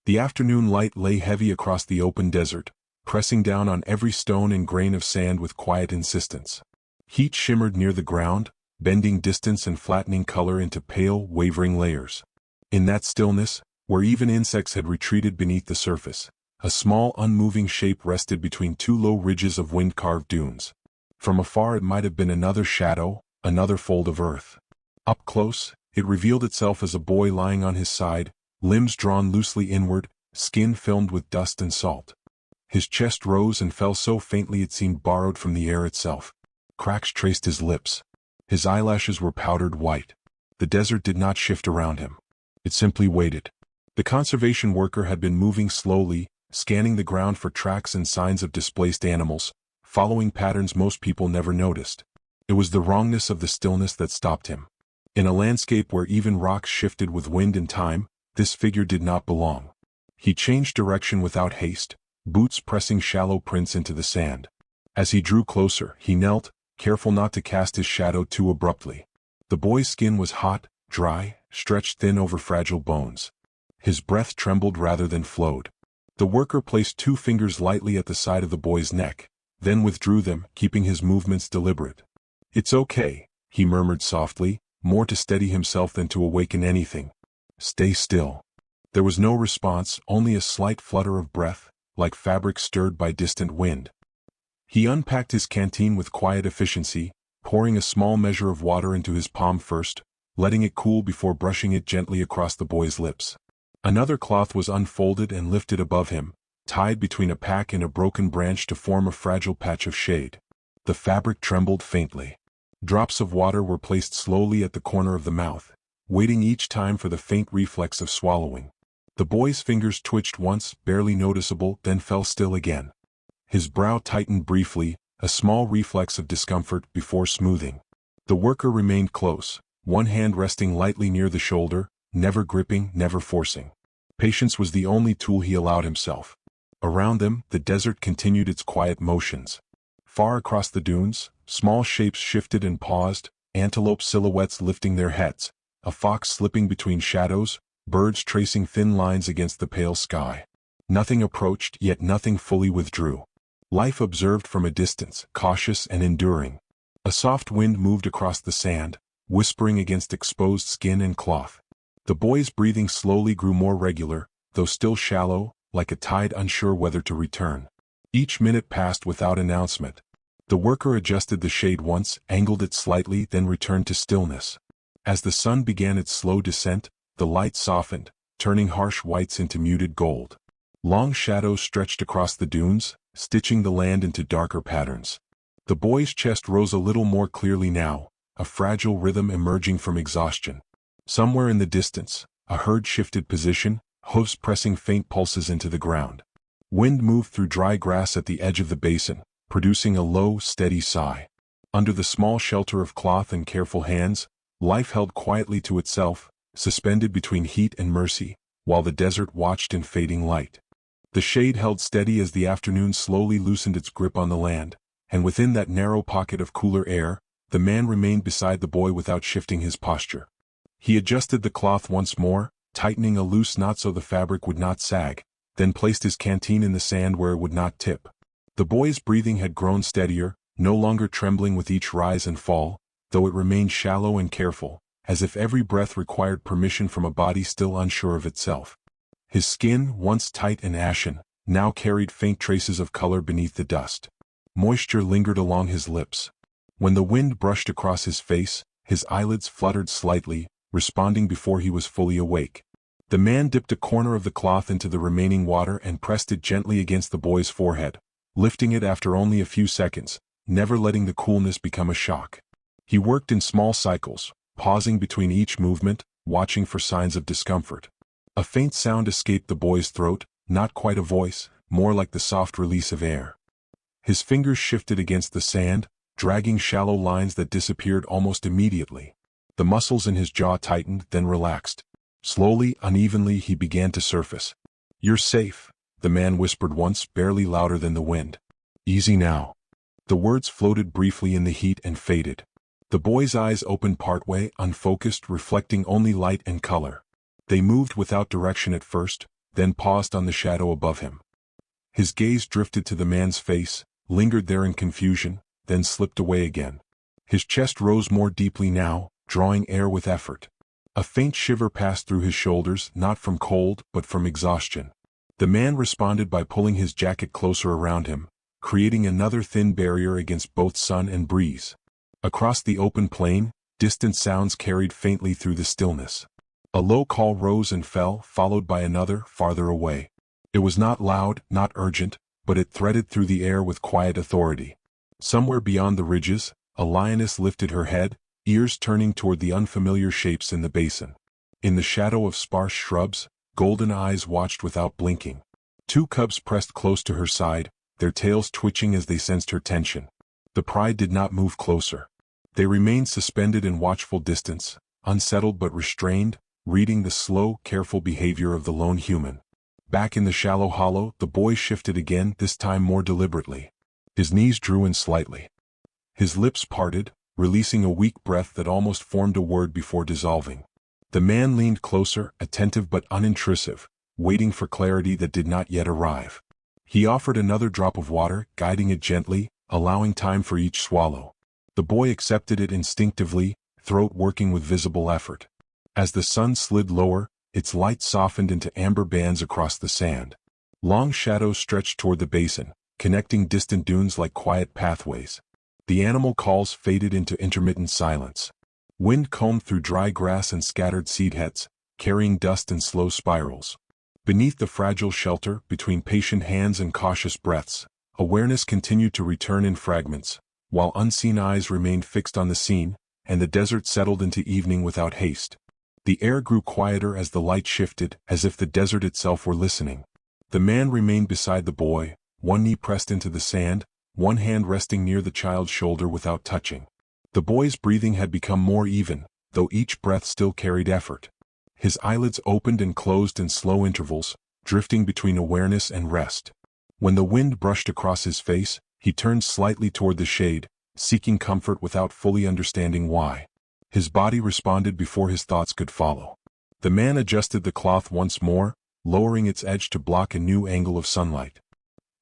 The afternoon light lay heavy across the open desert, pressing down on every stone and grain of sand with quiet insistence. Heat shimmered near the ground, bending distance and flattening color into pale, wavering layers. In that stillness, where even insects had retreated beneath the surface, a small unmoving shape rested between two low ridges of wind-carved dunes. From afar it might have been another shadow, another fold of earth. Up close, it revealed itself as a boy lying on his side, limbs drawn loosely inward, skin filmed with dust and salt. His chest rose and fell so faintly it seemed borrowed from the air itself. Cracks traced his lips. His eyelashes were powdered white. The desert did not shift around him. It simply waited. The conservation worker had been moving slowly, scanning the ground for tracks and signs of displaced animals, following patterns most people never noticed. It was the wrongness of the stillness that stopped him. In a landscape where even rocks shifted with wind and time, this figure did not belong. He changed direction without haste, boots pressing shallow prints into the sand. As he drew closer, he knelt, careful not to cast his shadow too abruptly. The boy's skin was hot, dry, stretched thin over fragile bones. His breath trembled rather than flowed. The worker placed 2 fingers lightly at the side of the boy's neck, then withdrew them, keeping his movements deliberate. "It's okay," he murmured softly, more to steady himself than to awaken anything. "Stay still." There was no response, only a slight flutter of breath, like fabric stirred by distant wind. He unpacked his canteen with quiet efficiency, pouring a small measure of water into his palm first, letting it cool before brushing it gently across the boy's lips. Another cloth was unfolded and lifted above him, tied between a pack and a broken branch to form a fragile patch of shade. The fabric trembled faintly. Drops of water were placed slowly at the corner of the mouth, waiting each time for the faint reflex of swallowing. The boy's fingers twitched once, barely noticeable, then fell still again. His brow tightened briefly, a small reflex of discomfort before smoothing. The worker remained close, one hand resting lightly near the shoulder, never gripping, never forcing. Patience was the only tool he allowed himself. Around them, the desert continued its quiet motions. Far across the dunes, small shapes shifted and paused, antelope silhouettes lifting their heads, a fox slipping between shadows, birds tracing thin lines against the pale sky. Nothing approached, yet nothing fully withdrew. Life observed from a distance, cautious and enduring. A soft wind moved across the sand, whispering against exposed skin and cloth. The boy's breathing slowly grew more regular, though still shallow, like a tide unsure whether to return. Each minute passed without announcement. The worker adjusted the shade once, angled it slightly, then returned to stillness. As the sun began its slow descent, the light softened, turning harsh whites into muted gold. Long shadows stretched across the dunes, stitching the land into darker patterns. The boy's chest rose a little more clearly now, a fragile rhythm emerging from exhaustion. Somewhere in the distance, a herd shifted position, hooves pressing faint pulses into the ground. Wind moved through dry grass at the edge of the basin, producing a low, steady sigh. Under the small shelter of cloth and careful hands, life held quietly to itself, suspended between heat and mercy, while the desert watched in fading light. The shade held steady as the afternoon slowly loosened its grip on the land, and within that narrow pocket of cooler air, the man remained beside the boy without shifting his posture. He adjusted the cloth once more, tightening a loose knot so the fabric would not sag, then placed his canteen in the sand where it would not tip. The boy's breathing had grown steadier, no longer trembling with each rise and fall, though it remained shallow and careful, as if every breath required permission from a body still unsure of itself. His skin, once tight and ashen, now carried faint traces of color beneath the dust. Moisture lingered along his lips. When the wind brushed across his face, his eyelids fluttered slightly, responding before he was fully awake. The man dipped a corner of the cloth into the remaining water and pressed it gently against the boy's forehead, lifting it after only a few seconds, never letting the coolness become a shock. He worked in small cycles, pausing between each movement, watching for signs of discomfort. A faint sound escaped the boy's throat, not quite a voice, more like the soft release of air. His fingers shifted against the sand, dragging shallow lines that disappeared almost immediately. The muscles in his jaw tightened, then relaxed. Slowly, unevenly, he began to surface. "You're safe," the man whispered once, barely louder than the wind. "Easy now." The words floated briefly in the heat and faded. The boy's eyes opened partway, unfocused, reflecting only light and color. They moved without direction at first, then paused on the shadow above him. His gaze drifted to the man's face, lingered there in confusion, then slipped away again. His chest rose more deeply now, drawing air with effort. A faint shiver passed through his shoulders, not from cold, but from exhaustion. The man responded by pulling his jacket closer around him, creating another thin barrier against both sun and breeze. Across the open plain, distant sounds carried faintly through the stillness. A low call rose and fell, followed by another, farther away. It was not loud, not urgent, but it threaded through the air with quiet authority. Somewhere beyond the ridges, a lioness lifted her head, ears turning toward the unfamiliar shapes in the basin. In the shadow of sparse shrubs, golden eyes watched without blinking. Two cubs pressed close to her side, their tails twitching as they sensed her tension. The pride did not move closer. They remained suspended in watchful distance, unsettled but restrained, reading the slow, careful behavior of the lone human. Back in the shallow hollow, the boy shifted again, this time more deliberately. His knees drew in slightly. His lips parted, releasing a weak breath that almost formed a word before dissolving. The man leaned closer, attentive but unintrusive, waiting for clarity that did not yet arrive. He offered another drop of water, guiding it gently, allowing time for each swallow. The boy accepted it instinctively, throat working with visible effort. As the sun slid lower, its light softened into amber bands across the sand. Long shadows stretched toward the basin, connecting distant dunes like quiet pathways. The animal calls faded into intermittent silence. Wind combed through dry grass and scattered seed heads, carrying dust in slow spirals. Beneath the fragile shelter, between patient hands and cautious breaths, awareness continued to return in fragments, while unseen eyes remained fixed on the scene, and the desert settled into evening without haste. The air grew quieter as the light shifted, as if the desert itself were listening. The man remained beside the boy, one knee pressed into the sand, one hand resting near the child's shoulder without touching. The boy's breathing had become more even, though each breath still carried effort. His eyelids opened and closed in slow intervals, drifting between awareness and rest. When the wind brushed across his face, he turned slightly toward the shade, seeking comfort without fully understanding why. His body responded before his thoughts could follow. The man adjusted the cloth once more, lowering its edge to block a new angle of sunlight.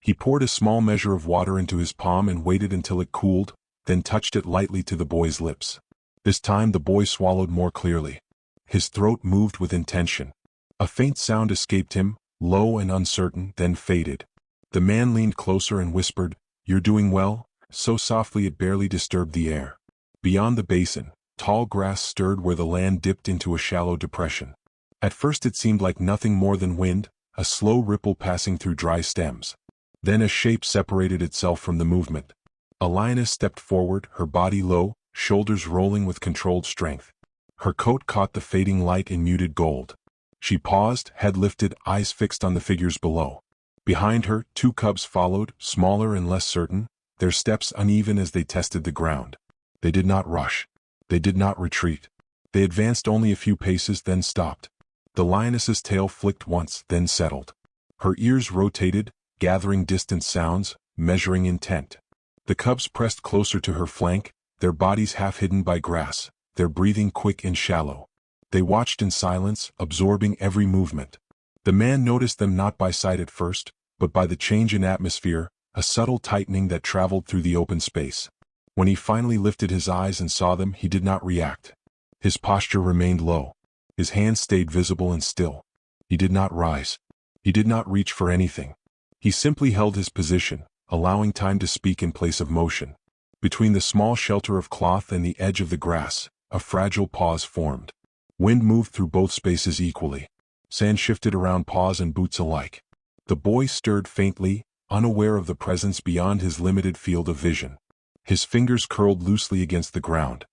He poured a small measure of water into his palm and waited until it cooled, then touched it lightly to the boy's lips. This time the boy swallowed more clearly. His throat moved with intention. A faint sound escaped him, low and uncertain, then faded. The man leaned closer and whispered, "You're doing well," so softly it barely disturbed the air. Beyond the basin, tall grass stirred where the land dipped into a shallow depression. At first it seemed like nothing more than wind, a slow ripple passing through dry stems. Then a shape separated itself from the movement. A lioness stepped forward, her body low, shoulders rolling with controlled strength. Her coat caught the fading light in muted gold. She paused, head lifted, eyes fixed on the figures below. Behind her, two cubs followed, smaller and less certain, their steps uneven as they tested the ground. They did not rush. They did not retreat. They advanced only a few paces, then stopped. The lioness's tail flicked once, then settled. Her ears rotated, gathering distant sounds, measuring intent. The cubs pressed closer to her flank, their bodies half hidden by grass, their breathing quick and shallow. They watched in silence, absorbing every movement. The man noticed them not by sight at first, but by the change in atmosphere, a subtle tightening that traveled through the open space. When he finally lifted his eyes and saw them, he did not react. His posture remained low. His hands stayed visible and still. He did not rise. He did not reach for anything. He simply held his position, allowing time to speak in place of motion. Between the small shelter of cloth and the edge of the grass, a fragile pause formed. Wind moved through both spaces equally. Sand shifted around paws and boots alike. The boy stirred faintly, unaware of the presence beyond his limited field of vision. His fingers curled loosely against the ground.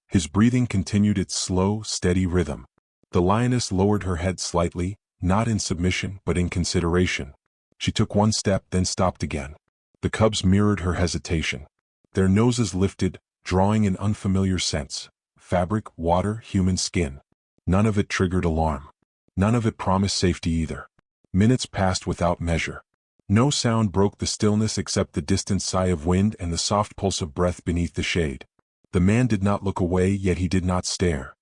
His breathing continued its slow, steady rhythm. The lioness lowered her head slightly, not in submission but in consideration. She took one step, then stopped again. The cubs mirrored her hesitation. Their noses lifted, drawing in unfamiliar scents. Fabric, water, human skin. None of it triggered alarm. None of it promised safety either. Minutes passed without measure. No sound broke the stillness except the distant sigh of wind and the soft pulse of breath beneath the shade. The man did not look away, yet he did not stare.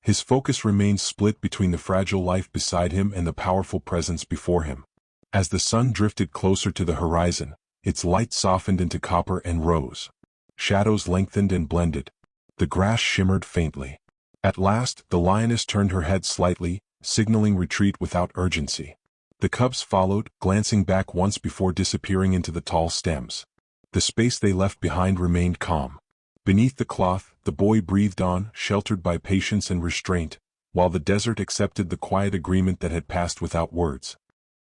His focus remained split between the fragile life beside him and the powerful presence before him. As the sun drifted closer to the horizon, its light softened into copper and rose. Shadows lengthened and blended. The grass shimmered faintly. At last, the lioness turned her head slightly, signaling retreat without urgency. The cubs followed, glancing back once before disappearing into the tall stems. The space they left behind remained calm. Beneath the cloth, the boy breathed on, sheltered by patience and restraint, while the desert accepted the quiet agreement that had passed without words.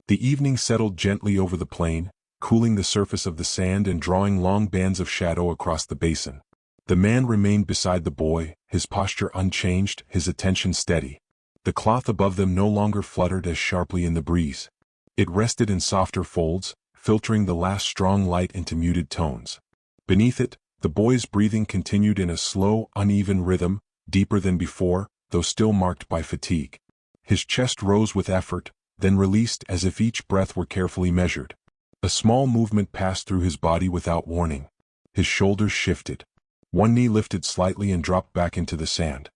The evening settled gently over the plain, cooling the surface of the sand and drawing long bands of shadow across the basin. The man remained beside the boy, his posture unchanged, his attention steady. The cloth above them no longer fluttered as sharply in the breeze. It rested in softer folds, filtering the last strong light into muted tones. Beneath it, the boy's breathing continued in a slow, uneven rhythm, deeper than before, though still marked by fatigue. His chest rose with effort, then released as if each breath were carefully measured. A small movement passed through his body without warning. His shoulders shifted. One knee lifted slightly and dropped back into the sand.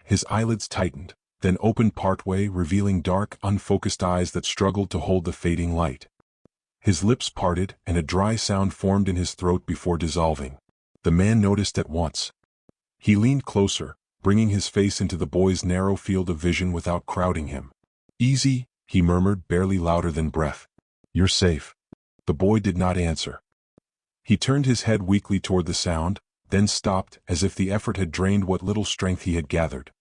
His eyelids tightened, then opened partway, revealing dark, unfocused eyes that struggled to hold the fading light. His lips parted, and a dry sound formed in his throat before dissolving. The man noticed at once. He leaned closer, bringing his face into the boy's narrow field of vision without crowding him. "Easy," he murmured, barely louder than breath. "You're safe." The boy did not answer. He turned his head weakly toward the sound, then stopped, as if the effort had drained what little strength he had gathered.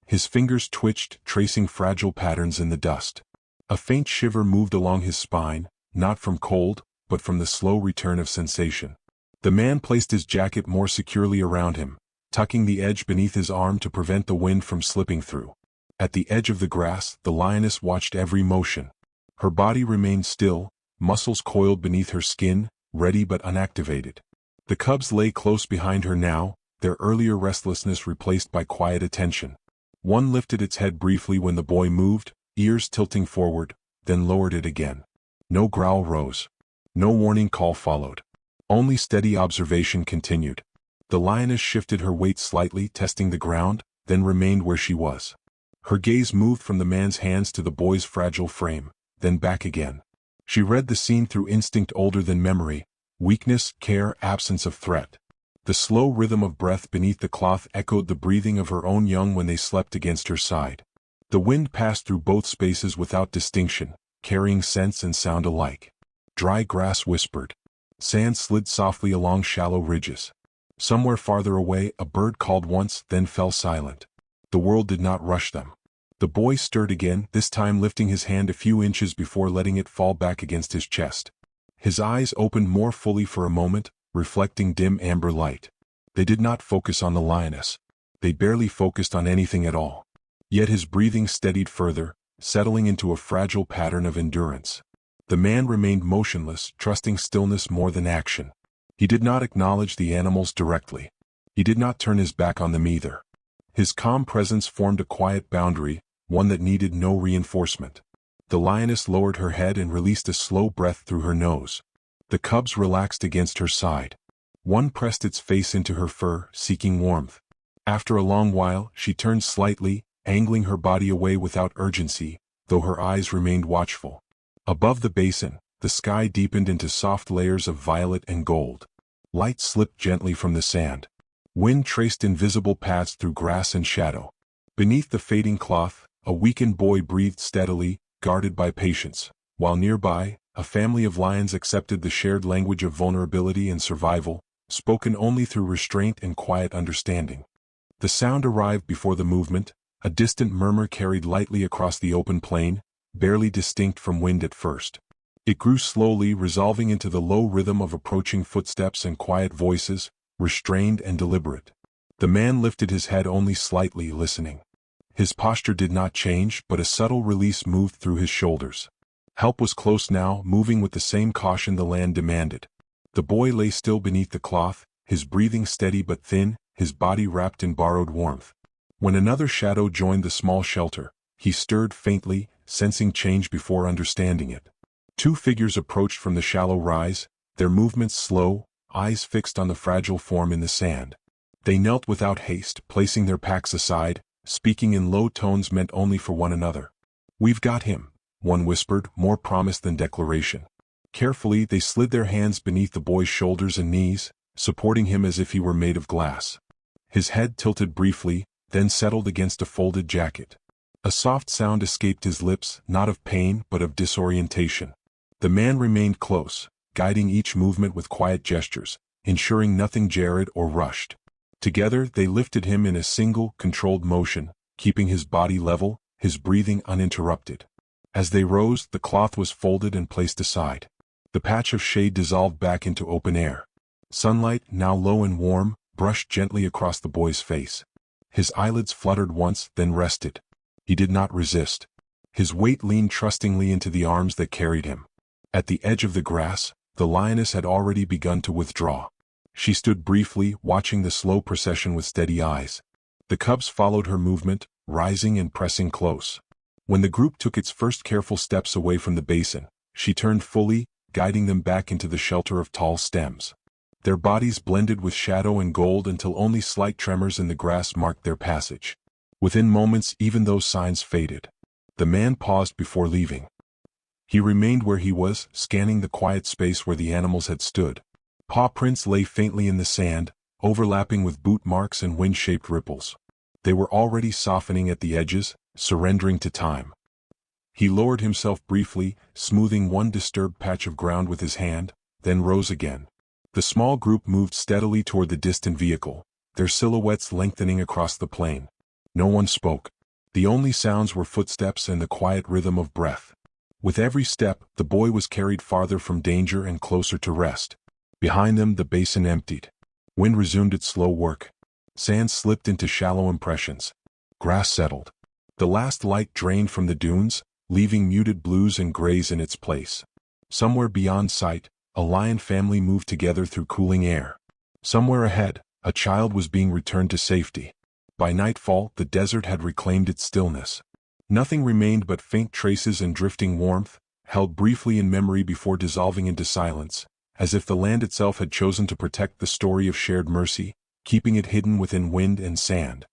His fingers twitched, tracing fragile patterns in the dust. A faint shiver moved along his spine, not from cold, but from the slow return of sensation. The man placed his jacket more securely around him, tucking the edge beneath his arm to prevent the wind from slipping through. At the edge of the grass, the lioness watched every motion. Her body remained still, muscles coiled beneath her skin, ready but unactivated. The cubs lay close behind her now, their earlier restlessness replaced by quiet attention. One lifted its head briefly when the boy moved, ears tilting forward, then lowered it again. No growl rose. No warning call followed. Only steady observation continued. The lioness shifted her weight slightly, testing the ground, then remained where she was. Her gaze moved from the man's hands to the boy's fragile frame, then back again. She read the scene through instinct older than memory: weakness, care, absence of threat. The slow rhythm of breath beneath the cloth echoed the breathing of her own young when they slept against her side. The wind passed through both spaces without distinction, carrying sense and sound alike. Dry grass whispered. Sand slid softly along shallow ridges. Somewhere farther away, a bird called once, then fell silent. The world did not rush them. The boy stirred again, this time lifting his hand a few inches before letting it fall back against his chest. His eyes opened more fully for a moment, reflecting dim amber light. They did not focus on the lioness. They barely focused on anything at all. Yet his breathing steadied further, settling into a fragile pattern of endurance. The man remained motionless, trusting stillness more than action. He did not acknowledge the animals directly. He did not turn his back on them either. His calm presence formed a quiet boundary, one that needed no reinforcement. The lioness lowered her head and released a slow breath through her nose. The cubs relaxed against her side. One pressed its face into her fur, seeking warmth. After a long while, she turned slightly, angling her body away without urgency, though her eyes remained watchful. Above the basin, the sky deepened into soft layers of violet and gold. Light slipped gently from the sand. Wind traced invisible paths through grass and shadow. Beneath the fading cloth, a weakened boy breathed steadily, guarded by patience, while nearby, a family of lions accepted the shared language of vulnerability and survival, spoken only through restraint and quiet understanding. The sound arrived before the movement, a distant murmur carried lightly across the open plain, barely distinct from wind at first. It grew slowly, resolving into the low rhythm of approaching footsteps and quiet voices, restrained and deliberate. The man lifted his head only slightly, listening. His posture did not change, but a subtle release moved through his shoulders. Help was close now, moving with the same caution the land demanded. The boy lay still beneath the cloth, his breathing steady but thin, his body wrapped in borrowed warmth. When another shadow joined the small shelter, he stirred faintly, sensing change before understanding it. Two figures approached from the shallow rise, their movements slow, eyes fixed on the fragile form in the sand. They knelt without haste, placing their packs aside, speaking in low tones meant only for one another. "We've got him," one whispered, more promise than declaration. Carefully, they slid their hands beneath the boy's shoulders and knees, supporting him as if he were made of glass. His head tilted briefly, then settled against a folded jacket. A soft sound escaped his lips, not of pain but of disorientation. The man remained close, guiding each movement with quiet gestures, ensuring nothing jarred or rushed. Together they lifted him in a single, controlled motion, keeping his body level, his breathing uninterrupted. As they rose, the cloth was folded and placed aside. The patch of shade dissolved back into open air. Sunlight, now low and warm, brushed gently across the boy's face. His eyelids fluttered once, then rested. He did not resist. His weight leaned trustingly into the arms that carried him. At the edge of the grass, the lioness had already begun to withdraw. She stood briefly, watching the slow procession with steady eyes. The cubs followed her movement, rising and pressing close. When the group took its first careful steps away from the basin, she turned fully, guiding them back into the shelter of tall stems. Their bodies blended with shadow and gold until only slight tremors in the grass marked their passage. Within moments, even those signs faded. The man paused before leaving. He remained where he was, scanning the quiet space where the animals had stood. Paw prints lay faintly in the sand, overlapping with boot marks and wind-shaped ripples. They were already softening at the edges, surrendering to time. He lowered himself briefly, smoothing one disturbed patch of ground with his hand, then rose again. The small group moved steadily toward the distant vehicle, their silhouettes lengthening across the plain. No one spoke. The only sounds were footsteps and the quiet rhythm of breath. With every step, the boy was carried farther from danger and closer to rest. Behind them, the basin emptied. Wind resumed its slow work. Sand slipped into shallow impressions. Grass settled. The last light drained from the dunes, leaving muted blues and grays in its place. Somewhere beyond sight, a lion family moved together through cooling air. Somewhere ahead, a child was being returned to safety. By nightfall, the desert had reclaimed its stillness. Nothing remained but faint traces and drifting warmth, held briefly in memory before dissolving into silence, as if the land itself had chosen to protect the story of shared mercy, keeping it hidden within wind and sand.